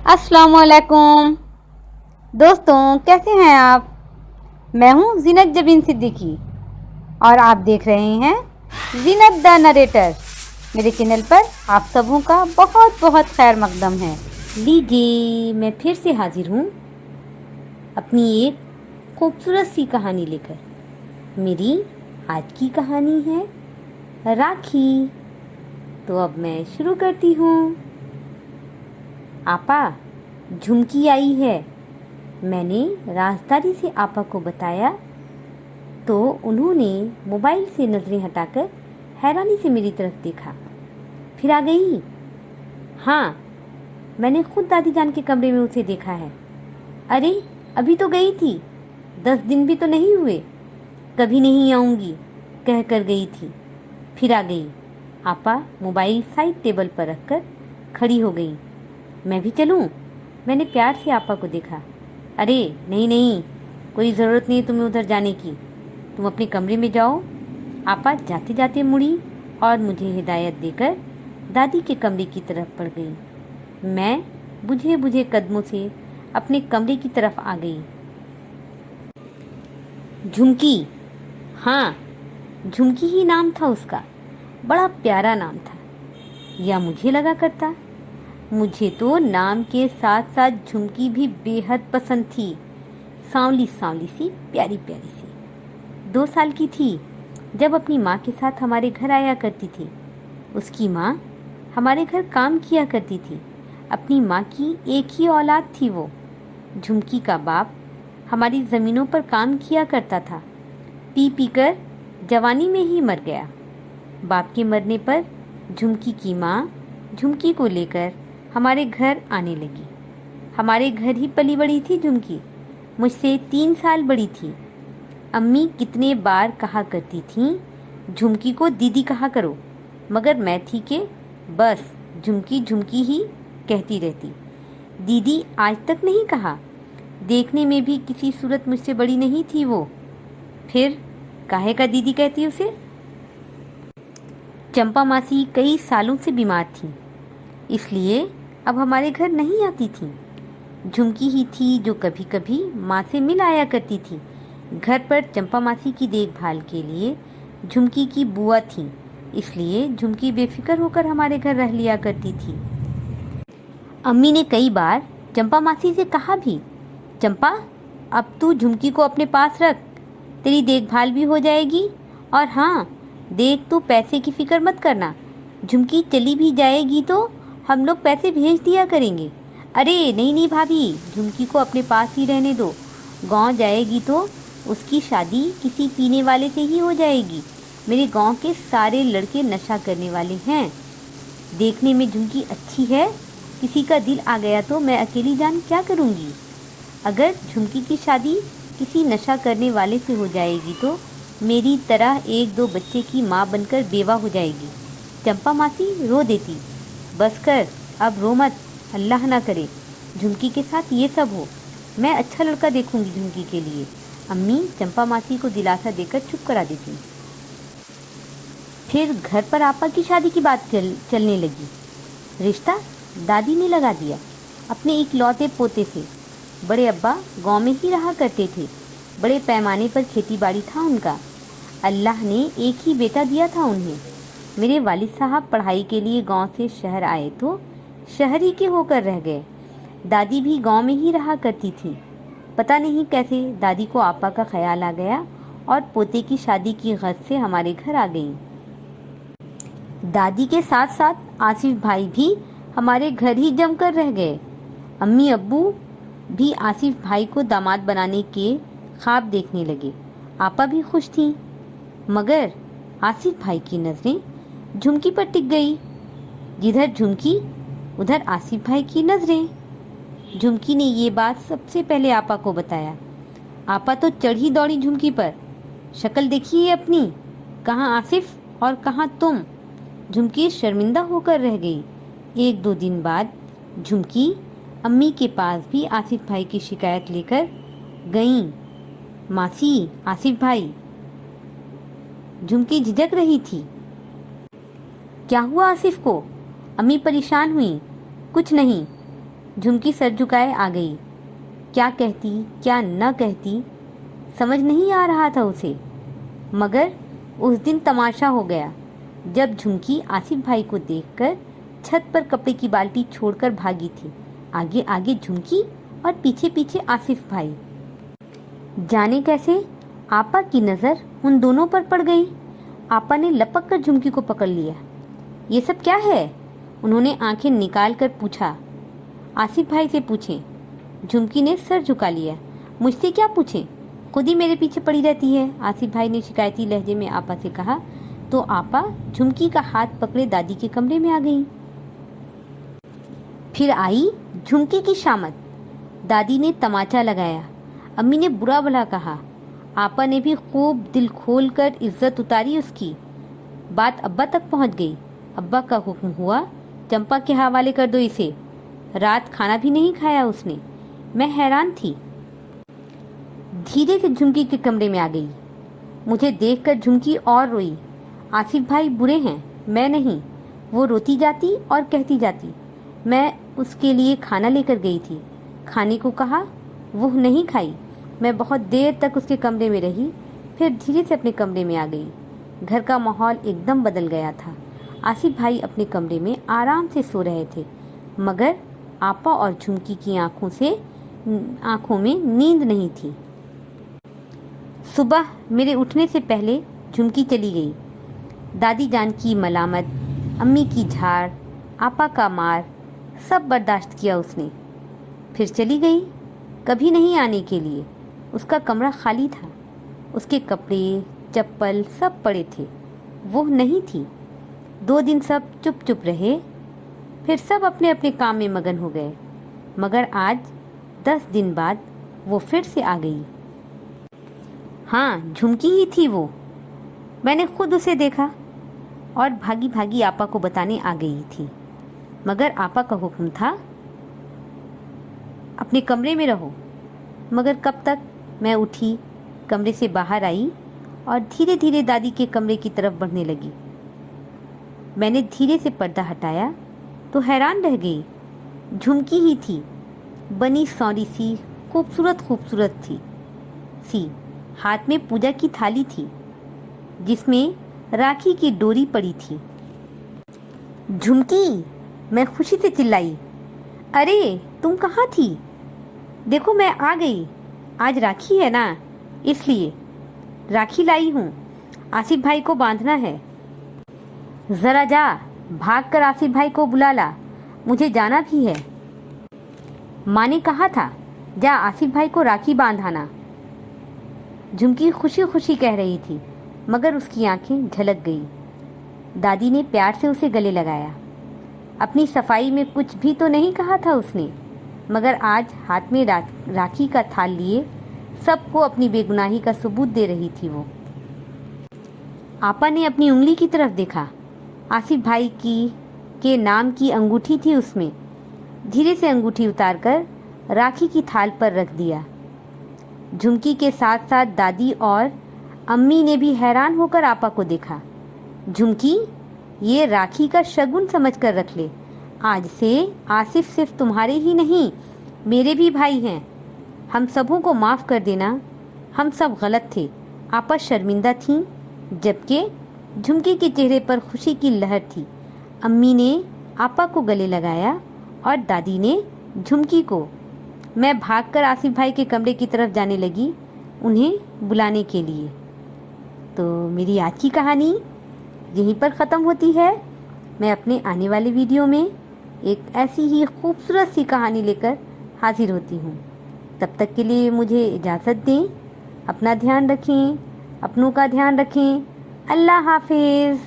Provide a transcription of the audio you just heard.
अस्सलाम वालेकुम दोस्तों, कैसे हैं आप। मैं हूं जीनत जबीन सिद्दीकी और आप देख रहे हैं जीनत द नरेटर। मेरे चैनल पर आप सबों का बहुत बहुत खैर मकदम है। लीजिए, मैं फिर से हाजिर हूं अपनी एक खूबसूरत सी कहानी लेकर। मेरी आज की कहानी है राखी। तो अब मैं शुरू करती हूँ। आपा, झुमकी आई है। मैंने राजदारी से आपा को बताया तो उन्होंने मोबाइल से नजरें हटाकर हैरानी से मेरी तरफ देखा। फिर आ गई। हाँ, मैंने खुद दादी जान के कमरे में उसे देखा है। अरे, अभी तो गई थी, 10 दिन भी तो नहीं हुए। कभी नहीं आऊंगी कह कर गई थी, फिर आ गई। आपा मोबाइल साइड टेबल पर रखकर खड़ी हो गई। मैं भी चलूं? मैंने प्यार से आपा को देखा। अरे नहीं नहीं, कोई ज़रूरत नहीं तुम्हें उधर जाने की, तुम अपने कमरे में जाओ। आपा जाते जाते मुड़ी और मुझे हिदायत देकर दादी के कमरे की तरफ बढ़ गई। मैं बुझे बुझे कदमों से अपने कमरे की तरफ आ गई। झुमकी, हाँ, झुमकी ही नाम था उसका। बड़ा प्यारा नाम था, या मुझे लगा करता। मुझे तो नाम के साथ साथ झुमकी भी बेहद पसंद थी। सांवली सांवली सी, प्यारी प्यारी सी। 2 साल की थी जब अपनी माँ के साथ हमारे घर आया करती थी। उसकी माँ हमारे घर काम किया करती थी। अपनी माँ की एक ही औलाद थी वो। झुमकी का बाप हमारी ज़मीनों पर काम किया करता था। पी पी कर जवानी में ही मर गया। बाप के मरने पर झुमकी की माँ झुमकी को लेकर हमारे घर आने लगी। हमारे घर ही पली बड़ी थी झुमकी, मुझसे 3 साल बड़ी थी। अम्मी कितने बार कहा करती थीं, झुमकी को दीदी कहा करो, मगर मैं थी कि बस झुमकी झुमकी ही कहती रहती। दीदी आज तक नहीं कहा। देखने में भी किसी सूरत मुझसे बड़ी नहीं थी वो। फिर काहे का दीदी कहती उसे। चंपा मासी कई सालों से बीमार थी, इसलिए अब हमारे घर नहीं आती थी। झुमकी ही थी जो कभी कभी माँ से मिल आया करती थी। घर पर चंपा मासी की देखभाल के लिए झुमकी की बुआ थी, इसलिए झुमकी बेफिक्र होकर हमारे घर रह लिया करती थी। अम्मी ने कई बार चंपा मासी से कहा भी, चंपा अब तू झुमकी को अपने पास रख, तेरी देखभाल भी हो जाएगी। और हाँ देख, तू पैसे की फिक्र मत करना, झुमकी चली भी जाएगी तो हम लोग पैसे भेज दिया करेंगे। अरे नहीं नहीं भाभी, झुमकी को अपने पास ही रहने दो। गांव जाएगी तो उसकी शादी किसी पीने वाले से ही हो जाएगी। मेरे गांव के सारे लड़के नशा करने वाले हैं। देखने में झुमकी अच्छी है, किसी का दिल आ गया तो मैं अकेली जान क्या करूंगी। अगर झुमकी की शादी किसी नशा करने वाले से हो जाएगी तो मेरी तरह 1-2 बच्चे की माँ बनकर बेवा हो जाएगी। चंपा मासी रो देती, बस कर, अब रो मत, अल्लाह ना करे झुमकी के साथ ये सब हो। मैं अच्छा लड़का देखूंगी झुमकी के लिए। अम्मी चंपा मासी को दिलासा देकर चुप करा देती। फिर घर पर आपा की शादी की बात चलने लगी। रिश्ता दादी ने लगा दिया अपने इकलौते पोते से। बड़े अब्बा गांव में ही रहा करते थे। बड़े पैमाने पर खेती बाड़ी था उनका। अल्लाह ने एक ही बेटा दिया था उन्हें। मेरे वालिद साहब पढ़ाई के लिए गांव से शहर आए तो शहर ही के होकर रह गए। दादी भी गांव में ही रहा करती थी। पता नहीं कैसे दादी को आपा का ख्याल आ गया और पोते की शादी की गर्ज से हमारे घर आ गई। दादी के साथ साथ आसिफ भाई भी हमारे घर ही जमकर रह गए। अम्मी अब्बू भी आसिफ भाई को दामाद बनाने के ख्वाब देखने लगे। आपा भी खुश थी, मगर आसिफ भाई की नज़रें झुमकी पर टिक गई। जिधर झुमकी उधर आसिफ भाई की नज़रें। झुमकी ने ये बात सबसे पहले आपा को बताया। आपा तो चढ़ी दौड़ी झुमकी पर। शक्ल देखिए अपनी, कहाँ आसिफ और कहाँ तुम। झुमकी शर्मिंदा होकर रह गई। 1-2 दिन बाद झुमकी अम्मी के पास भी आसिफ भाई की शिकायत लेकर गई। मासी, आसिफ भाई। झुमकी झिझक रही थी। क्या हुआ आसिफ को? अम्मी परेशान हुई। कुछ नहीं, झुमकी सर झुकाए आ गई। क्या कहती क्या न कहती समझ नहीं आ रहा था उसे, मगर उस दिन तमाशा हो गया जब झुमकी आसिफ भाई को देखकर छत पर कपड़े की बाल्टी छोड़कर भागी थी। आगे आगे झुमकी और पीछे पीछे आसिफ भाई। जाने कैसे आपा की नज़र उन दोनों पर पड़ गई। आपा ने लपक कर झुमकी को पकड़ लिया। ये सब क्या है? उन्होंने आंखें निकाल कर पूछा। आसिफ भाई से पूछें। झुमकी ने सर झुका लिया। मुझसे क्या पूछें, खुद ही मेरे पीछे पड़ी रहती है, आसिफ भाई ने शिकायती लहजे में आपा से कहा। तो आपा झुमकी का हाथ पकड़े दादी के कमरे में आ गई। फिर आई झुमकी की शामत। दादी ने तमाचा लगाया, अम्मी ने बुरा भला कहा, आपा ने भी खूब दिल खोल कर इज्जत उतारी उसकी। बात अब्बा तक पहुंच गई। अब्बा का हुक्म हुआ, चंपा के हवाले कर दो इसे। रात खाना भी नहीं खाया उसने। मैं हैरान थी। धीरे से झुमकी के कमरे में आ गई। मुझे देखकर झुमकी और रोई। आसिफ भाई बुरे हैं, मैं नहीं। वो रोती जाती और कहती जाती। मैं उसके लिए खाना लेकर गई थी, खाने को कहा, वो नहीं खाई। मैं बहुत देर तक उसके कमरे में रही, फिर धीरे से अपने कमरे में आ गई। घर का माहौल एकदम बदल गया था। आसिफ भाई अपने कमरे में आराम से सो रहे थे, मगर आपा और झुमकी की आंखों में नींद नहीं थी। सुबह मेरे उठने से पहले झुमकी चली गई। दादी जान की मलामत, अम्मी की झाड़, आपा का मार, सब बर्दाश्त किया उसने। फिर चली गई, कभी नहीं आने के लिए। उसका कमरा खाली था। उसके कपड़े, चप्पल सब पड़े थे। वो नहीं थी। 2 दिन सब चुप चुप रहे, फिर सब अपने अपने काम में मगन हो गए। मगर आज 10 दिन बाद वो फिर से आ गई। हाँ, झुमकी ही थी वो। मैंने खुद उसे देखा और भागी भागी आपा को बताने आ गई थी, मगर आपा का हुक्म था अपने कमरे में रहो। मगर कब तक? मैं उठी, कमरे से बाहर आई और धीरे धीरे दादी के कमरे की तरफ बढ़ने लगी। मैंने धीरे से पर्दा हटाया तो हैरान रह गई। झुमकी ही थी, बनी सौरी सी, खूबसूरत सी। हाथ में पूजा की थाली थी जिसमें राखी की डोरी पड़ी थी। झुमकी, मैं खुशी से चिल्लाई। अरे तुम कहाँ थी? देखो मैं आ गई। आज राखी है ना, इसलिए राखी लाई हूँ। आसिफ भाई को बांधना है। ज़रा जा, भाग कर आसिफ भाई को बुला ला, मुझे जाना भी है। माँ ने कहा था, जा आसिफ भाई को राखी बांधाना। झुमकी खुशी खुशी कह रही थी, मगर उसकी आंखें झलक गई। दादी ने प्यार से उसे गले लगाया। अपनी सफाई में कुछ भी तो नहीं कहा था उसने, मगर आज हाथ में राखी का थाल लिए सबको अपनी बेगुनाही का सबूत दे रही थी वो। आपा ने अपनी उंगली की तरफ देखा। आसिफ भाई के नाम की अंगूठी थी उसमें। धीरे से अंगूठी उतारकर राखी की थाल पर रख दिया। झुमकी के साथ साथ दादी और अम्मी ने भी हैरान होकर आपा को देखा। झुमकी, ये राखी का शगुन समझकर रख ले। आज से आसिफ सिर्फ तुम्हारे ही नहीं, मेरे भी भाई हैं। हम सबों को माफ़ कर देना, हम सब गलत थे। आपा शर्मिंदा थीं, जबकि झुमकी के चेहरे पर खुशी की लहर थी। अम्मी ने आपा को गले लगाया और दादी ने झुमकी को। मैं भागकर आसिफ भाई के कमरे की तरफ जाने लगी उन्हें बुलाने के लिए। तो मेरी आज की कहानी यहीं पर ख़त्म होती है। मैं अपने आने वाले वीडियो में एक ऐसी ही खूबसूरत सी कहानी लेकर हाजिर होती हूँ। तब तक के लिए मुझे इजाज़त दें। अपना ध्यान रखें, अपनों का ध्यान रखें। अल्लाह हाफिज़।